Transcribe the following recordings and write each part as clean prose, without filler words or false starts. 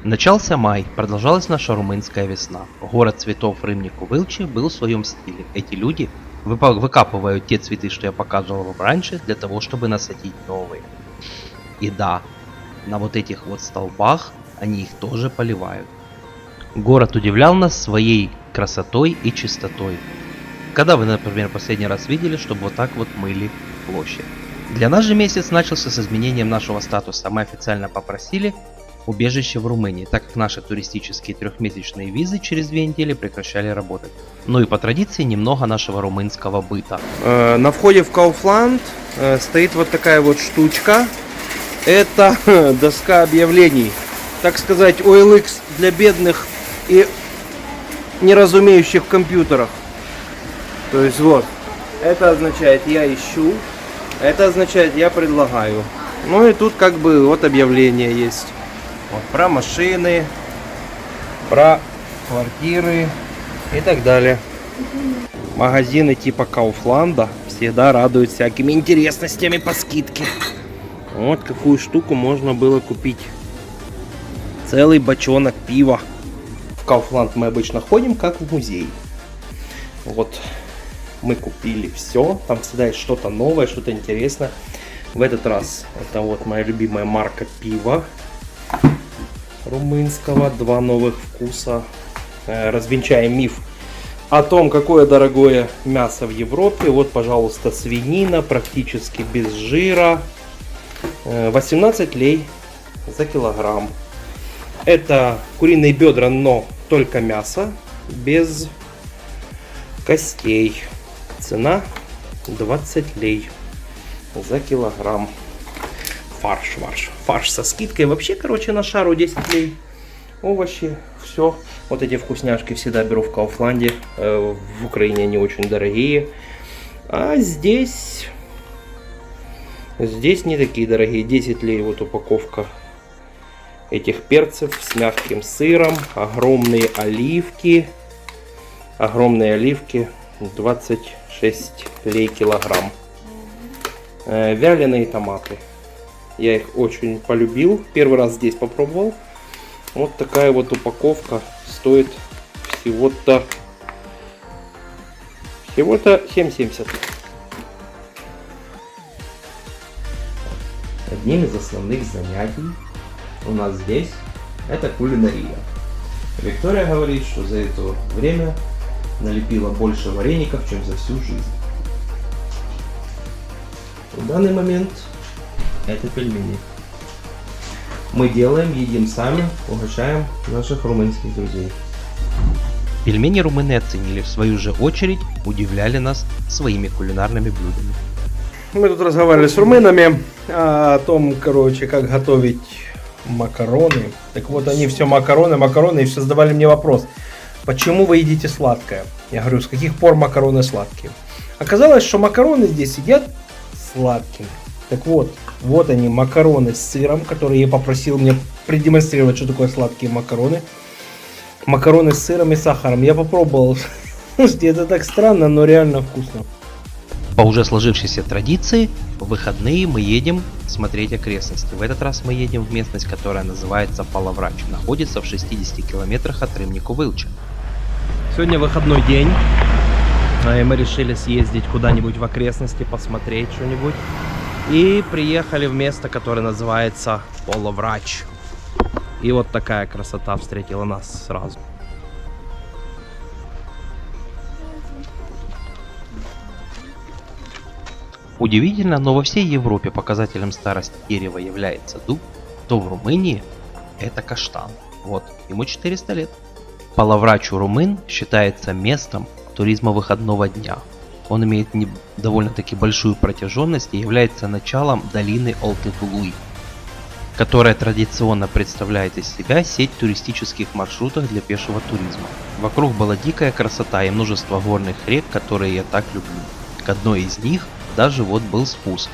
Начался май, продолжалась наша румынская весна. Город цветов Рымнику-Вылчи был в своем стиле. Эти люди выкапывают те цветы, что я показывал вам раньше, для того, чтобы насадить новые. И да, на вот этих вот столбах они их тоже поливают. Город удивлял нас своей красотой и чистотой. Когда вы, например, последний раз видели, чтобы вот так вот мыли площадь? Для нас же месяц начался с изменением нашего статуса. Мы официально попросили убежище в Румынии, так как наши туристические трехмесячные визы через 2 недели прекращали работать. Ну и по традиции немного нашего румынского быта. На входе в Kaufland стоит вот такая вот штучка. Это доска объявлений. Так сказать, OLX для бедных и не разумеющих в компьютерах. То есть вот, это означает я ищу, это означает я предлагаю. Ну и тут как бы вот объявление есть. Вот, про машины, про квартиры и так далее. Магазины типа Kaufland всегда радуют всякими интересностями по скидке. Вот какую штуку можно было купить. Целый бочонок пива. В Kaufland мы обычно ходим как в музей. Вот мы купили все. Там всегда есть что-то новое, что-то интересное. В этот раз это вот моя любимая марка пива румынского. 2 новых вкуса. Развенчаем миф о том, какое дорогое мясо в Европе. Вот, пожалуйста, свинина, практически без жира. 18 лей за килограмм. Это куриные бедра, но только мясо, без костей. Цена 20 лей за килограмм. Фарш со скидкой. Вообще, короче, на шару 10 лей. Овощи, все. Вот эти вкусняшки всегда беру в Kaufland. В Украине они очень дорогие. А здесь не такие дорогие. 10 лей вот упаковка этих перцев с мягким сыром. Огромные оливки. 26 лей килограмм. Вяленые томаты. Я их очень полюбил. Первый раз здесь попробовал. Вот такая вот упаковка стоит всего-то 7,70. Одним из основных занятий у нас здесь это кулинария. Виктория говорит, что за это время налепила больше вареников, чем за всю жизнь. В данный момент это пельмени. Мы делаем, едим сами, угощаем наших румынских друзей. Пельмени румыны оценили, в свою же очередь удивляли нас своими кулинарными блюдами. Мы тут разговаривали с румынами о том, короче, как готовить макароны. Так вот, они все макароны, и все задавали мне вопрос: почему вы едите сладкое? Я говорю, с каких пор макароны сладкие? Оказалось, что макароны здесь едят сладкими. Так вот, вот они, макароны с сыром, которые я попросил мне продемонстрировать, что такое сладкие макароны. Макароны с сыром и сахаром. Я попробовал. Слушайте, это так странно, но реально вкусно. По уже сложившейся традиции, в выходные мы едем смотреть окрестности. В этот раз мы едем в местность, которая называется Палаврач. Находится в 60 километрах от Рымнику-Вылчи. Сегодня выходной день. И мы решили съездить куда-нибудь в окрестности, посмотреть что-нибудь. И приехали в место, которое называется Палаврач. И вот такая красота встретила нас сразу. Удивительно, но во всей Европе показателем старости дерева является дуб, то в Румынии это каштан. Вот, ему 400 лет. Палаврач у румын считается местом туризма выходного дня. Он имеет довольно-таки большую протяженность и является началом долины Олтыбулуй, которая традиционно представляет из себя сеть туристических маршрутов для пешего туризма. Вокруг была дикая красота и множество горных рек, которые я так люблю. К одной из них даже вот был спуск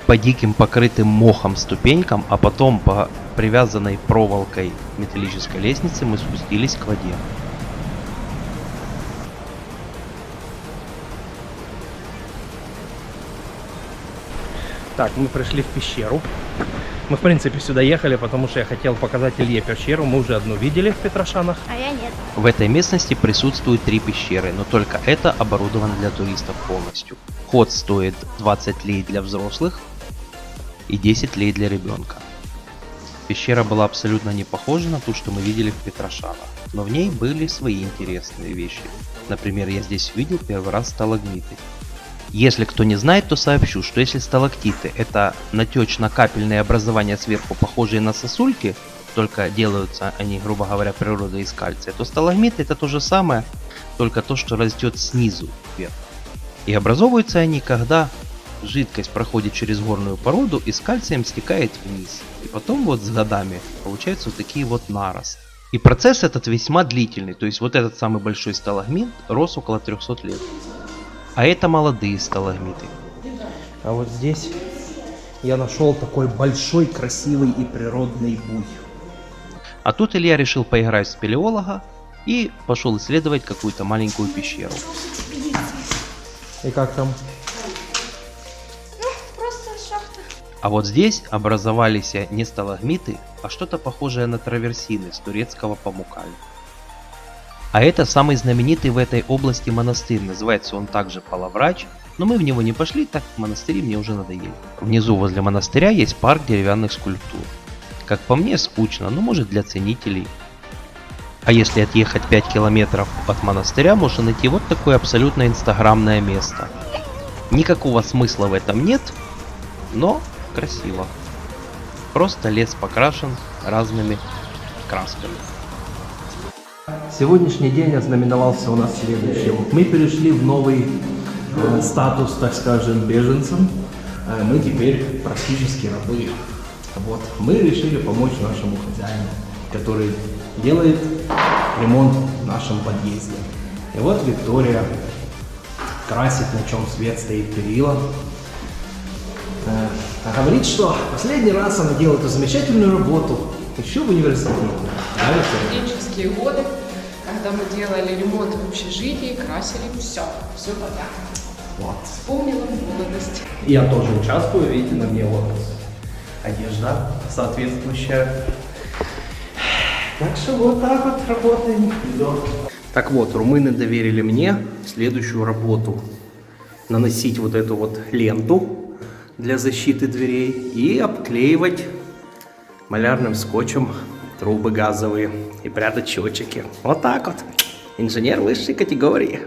по диким покрытым мохом ступенькам, а потом по привязанной проволокой металлической лестнице мы спустились к воде. Так, мы пришли в пещеру. Мы, в принципе, сюда ехали, потому что я хотел показать Илье пещеру. Мы уже одну видели в Петрошанах. А я нет. В этой местности присутствуют 3 пещеры, но только это оборудовано для туристов полностью. Вход стоит 20 лей для взрослых и 10 лей для ребенка. Пещера была абсолютно не похожа на ту, что мы видели в Петрошанах, но в ней были свои интересные вещи. Например, я здесь увидел первый раз сталагмиты. Если кто не знает, то сообщу, что если сталактиты — это натечно-капельные образования сверху, похожие на сосульки, только делаются они, грубо говоря, природой из кальция, то сталагмиты — это то же самое, только то, что растет снизу вверх. И образовываются они, когда жидкость проходит через горную породу и с кальцием стекает вниз. И потом вот с годами получаются вот такие вот наросты. И процесс этот весьма длительный, то есть вот этот самый большой сталагмит рос около 300 лет. А это молодые сталагмиты. А вот здесь я нашел такой большой, красивый и природный буй. А тут Илья решил поиграть в спелеолога и пошел исследовать какую-то маленькую пещеру. И как там? Просто шахта. А вот здесь образовались не сталагмиты, а что-то похожее на траверсины с турецкого Памуккале. А это самый знаменитый в этой области монастырь, называется он также Палаврач, но мы в него не пошли, так как монастыри мне уже надоели. Внизу возле монастыря есть парк деревянных скульптур. Как по мне, скучно, но может для ценителей. А если отъехать 5 километров от монастыря, можно найти вот такое абсолютно инстаграмное место. Никакого смысла в этом нет, но красиво. Просто лес покрашен разными красками. Сегодняшний день ознаменовался у нас следующим. Мы перешли в новый статус, так скажем, беженцам. Мы теперь практически рабы. Вот. Мы решили помочь нашему хозяину, который делает ремонт в нашем подъезде. И вот Виктория красит, на чем свет стоит перила. Говорит, что последний раз она делала эту замечательную работу еще в университете. Да, Виктория? Студенческие годы, когда мы делали ремонт в общежитии, красили все подряд. Вот. Вспомнила молодость. Я тоже участвую, видите, на мне вот одежда соответствующая. Так что вот так вот работаем. Так вот, румыны доверили мне следующую работу. Наносить вот эту вот ленту для защиты дверей и обклеивать малярным скотчем трубы газовые и прятать счетчики. Вот так вот. Инженер высшей категории.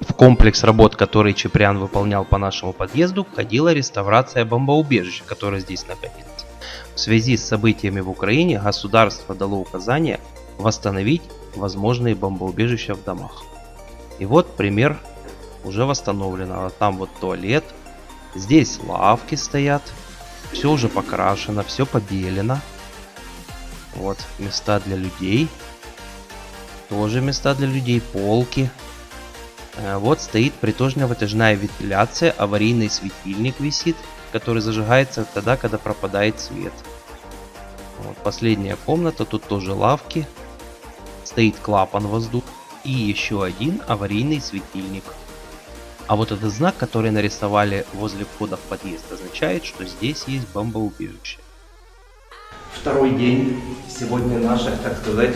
В комплекс работ, который Чепрян выполнял по нашему подъезду, входила реставрация бомбоубежища, которое здесь находится. В связи с событиями в Украине государство дало указание восстановить возможные бомбоубежища в домах. И вот пример уже восстановлено. Там вот туалет, здесь лавки стоят, все уже покрашено, все побелено. Вот места для людей, тоже места для людей, полки. Вот стоит притожно-вытяжная вентиляция, аварийный светильник висит, который зажигается тогда, когда пропадает свет. Вот последняя комната, тут тоже лавки, стоит клапан воздуха и еще один аварийный светильник. А вот этот знак, который нарисовали возле входа в подъезд, означает, что здесь есть бомбоубежище. Второй день сегодня наших, так сказать,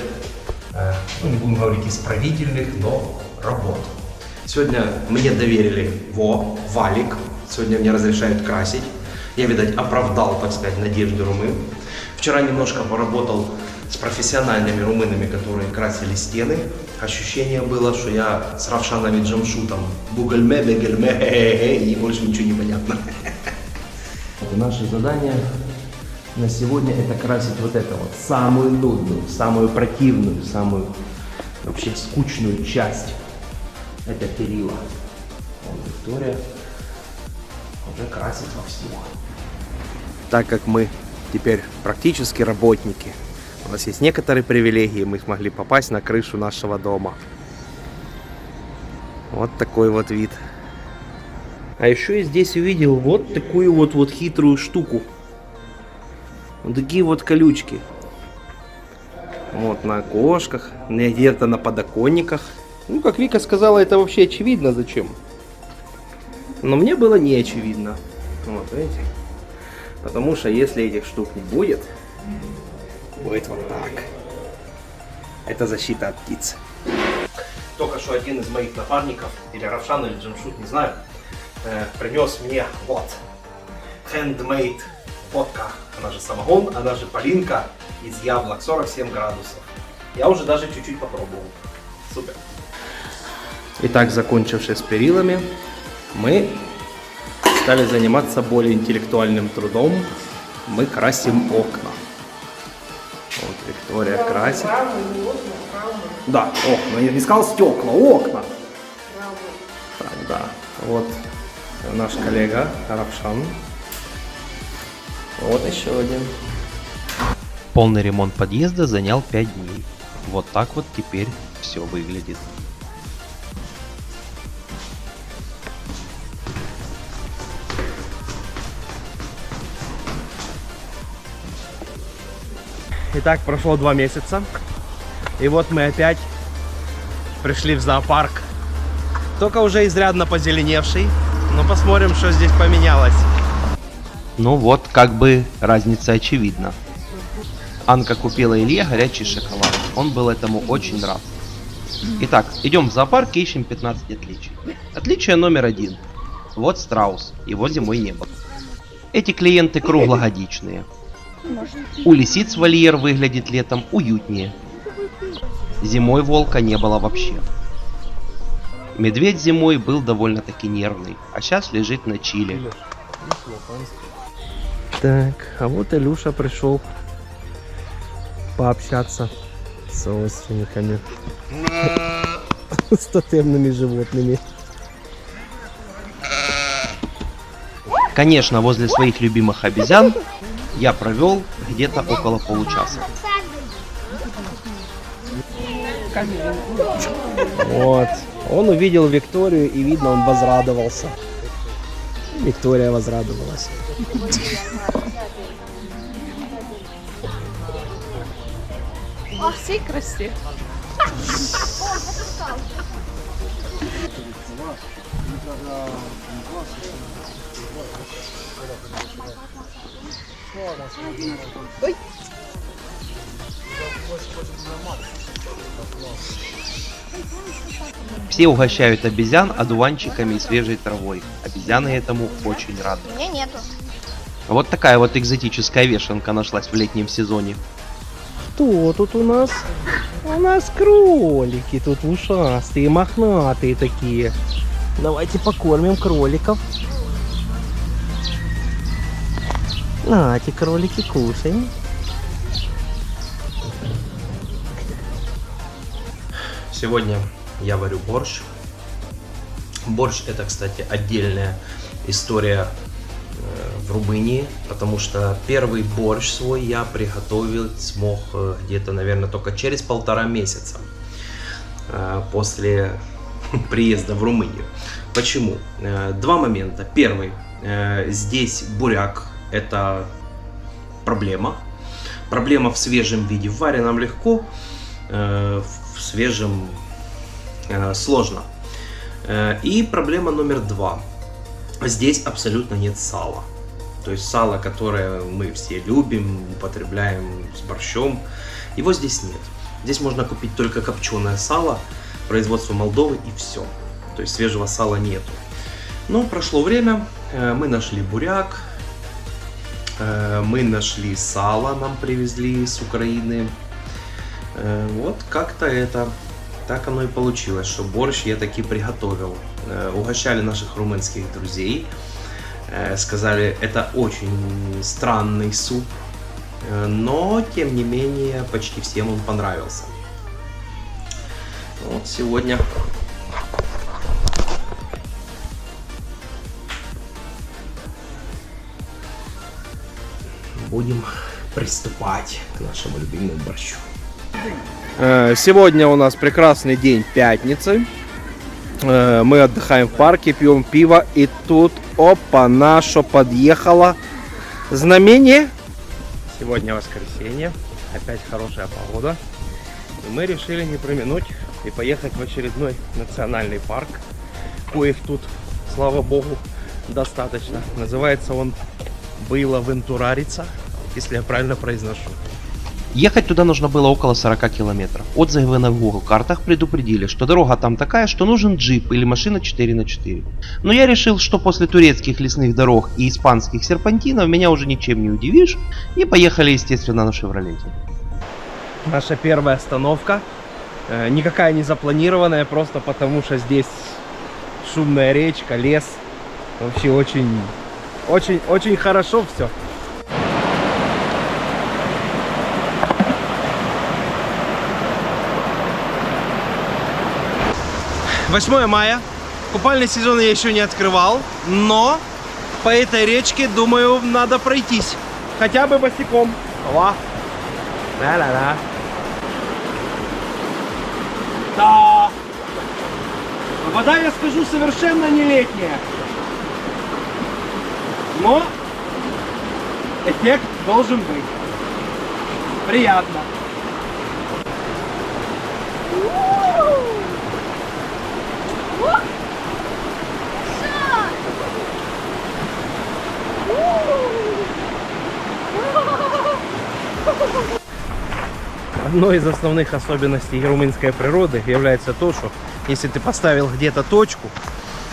не будем говорить исправительных, но работ. Сегодня мне доверили валик. Сегодня мне разрешают красить. Я, видать, оправдал, так сказать, надежды румын. Вчера немножко поработал с профессиональными румынами, которые красили стены. Ощущение было, что я с Равшаном и Джамшутом бугальме, бегельме, и больше ничего не понятно. Наше задание на сегодня это красить вот это вот самую нудную, самую противную, самую вообще скучную часть. Это перила. Вот Виктория уже красит вовсю. Так как мы теперь практически работники, у нас есть некоторые привилегии, мы смогли попасть на крышу нашего дома. Вот такой вот вид. А еще я здесь увидел вот такую вот хитрую штуку. Вот такие вот колючки. Вот на окошках, где-то на подоконниках. Ну, как Вика сказала, это вообще очевидно зачем. Но мне было не очевидно. Вот, видите? Потому что если этих штук не будет, будет вот так. Это защита от птиц. Только что один из моих напарников, или Равшан, или Джамшут, не знаю, принес мне вот handmade водка. Она же самогон, она же полинка из яблок, 47 градусов. Я уже даже чуть-чуть попробовал. Супер. Итак, закончившись с перилами, мы стали заниматься более интеллектуальным трудом. Мы красим окна. Вот Виктория красит. Да, окна. Я не сказал стекла, окна. Так, да. Вот наш коллега Равшан. Вот еще один. Полный ремонт подъезда занял 5 дней. Вот так вот теперь все выглядит. Итак, прошло 2 месяца. И вот мы опять пришли в зоопарк. Только уже изрядно позеленевший. Но посмотрим, что здесь поменялось. Ну вот, как бы разница очевидна. Анка купила Илье горячий шоколад. Он был этому очень рад. Итак, идем в зоопарк и ищем 15 отличий. Отличие номер 1. Вот страус. Его зимой не было. Эти клиенты круглогодичные. У лисиц вольер выглядит летом уютнее. Зимой волка не было вообще. Медведь зимой был довольно-таки нервный, а сейчас лежит на чиле. Так, а вот Илюша пришел пообщаться с родственниками, с тотемными животными. Конечно, возле своих любимых обезьян я провел где-то около получаса. Вот. Он увидел Викторию, и видно, он возрадовался. Виктория возрадовалась. Ах, всей красе. Ой. Все угощают обезьян одуванчиками и свежей травой. Обезьяны этому очень рады. У меня нету. Вот такая вот экзотическая вешенка нашлась в летнем сезоне. Что тут у нас? У нас кролики тут ушастые, мохнатые такие. Давайте покормим кроликов. На, эти кролики кушаем. Сегодня я варю борщ. Борщ — это, кстати, отдельная история в Румынии, потому что первый борщ свой я приготовить смог где-то, наверное, только через 1,5 месяца после приезда в Румынию. Почему? 2 момента. Первый. Здесь буряк — это проблема. Проблема в свежем виде. В вареном легко, в свежем сложно. И проблема номер 2. Здесь абсолютно нет сала. То есть сало, которое мы все любим, употребляем с борщом, его здесь нет. Здесь можно купить только копченое сало, производство Молдовы, и все. То есть свежего сала нету. Но прошло время, мы нашли буряк, мы нашли сало, нам привезли с Украины. Вот как-то это, так оно и получилось, что борщ я таки приготовил. Угощали наших румынских друзей, сказали, это очень странный суп, но тем не менее почти всем он понравился. Вот сегодня будем приступать к нашему любимому борщу. Сегодня у нас прекрасный день пятницы. Мы отдыхаем в парке, пьем пиво. И тут, опа, наше подъехало знамение. Сегодня воскресенье. Опять хорошая погода. И мы решили не проминуть и поехать в очередной национальный парк. Коих тут, слава богу, достаточно. Называется он Бейла Вентурарица, если я правильно произношу. Ехать туда нужно было около 40 километров. Отзывы на Google картах предупредили, что дорога там такая, что нужен джип или машина 4×4. Но я решил, что после турецких лесных дорог и испанских серпантинов меня уже ничем не удивишь, и поехали, естественно, на «Шевролете». Наша первая остановка. Никакая не запланированная, просто потому что здесь шумная речка, лес. Вообще очень хорошо все. «8 мая. Купальный сезон я еще не открывал, но по этой речке, думаю, надо пройтись. Хотя бы босиком. Ва. Да-да-да. Да. Вода, я скажу, совершенно не летняя. Но эффект должен быть. Приятно. Одной из основных особенностей румынской природы является то, что если ты поставил где-то точку,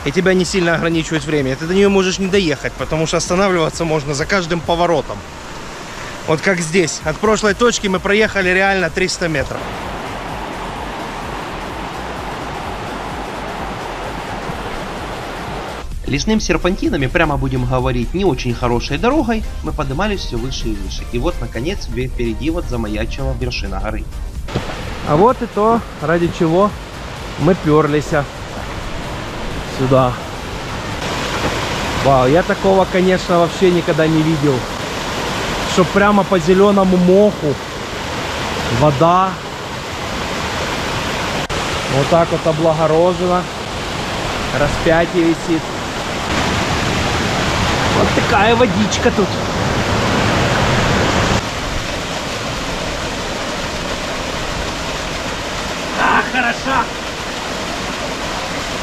и тебя не сильно ограничивает время, ты до нее можешь не доехать, потому что останавливаться можно за каждым поворотом. Вот как здесь. От прошлой точки мы проехали реально 300 метров. Лесным серпантинами, прямо будем говорить, не очень хорошей дорогой, мы поднимались все выше и выше. И вот, наконец, впереди вот замаячила вершина горы. А вот и то, ради чего мы перлись сюда. Вау, я такого, конечно, вообще никогда не видел. Что прямо по зеленому моху вода вот так вот облагорожена. Распятие висит. Вот такая водичка тут. А, хороша.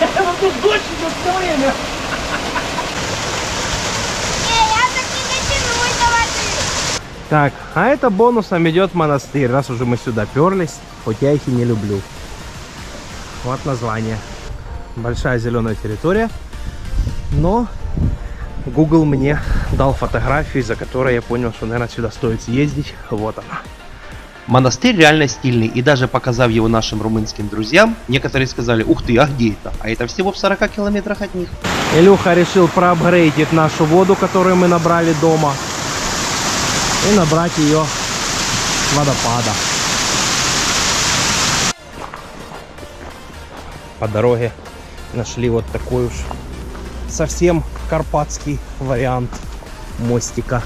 Вот тут дождь идет все время. Я так не дотянусь до воды. Так, а это бонусом идет монастырь, раз уже мы сюда перлись, хоть я их и не люблю. Вот название. Большая зеленая территория, но Google мне дал фотографию, из-за которой я понял, что, наверное, сюда стоит съездить. Вот она. Монастырь реально стильный, и даже показав его нашим румынским друзьям, некоторые сказали: ух ты, а где это? А это всего в 40 километрах от них. Илюха решил проапгрейдить нашу воду, которую мы набрали дома, и набрать ее с водопада. По дороге нашли вот такой уж совсем карпатский вариант мостика.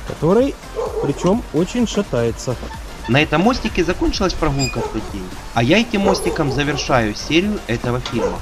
Который, причем, очень шатается. На этом мостике закончилась прогулка в тот день, а я этим мостиком завершаю серию этого фильма.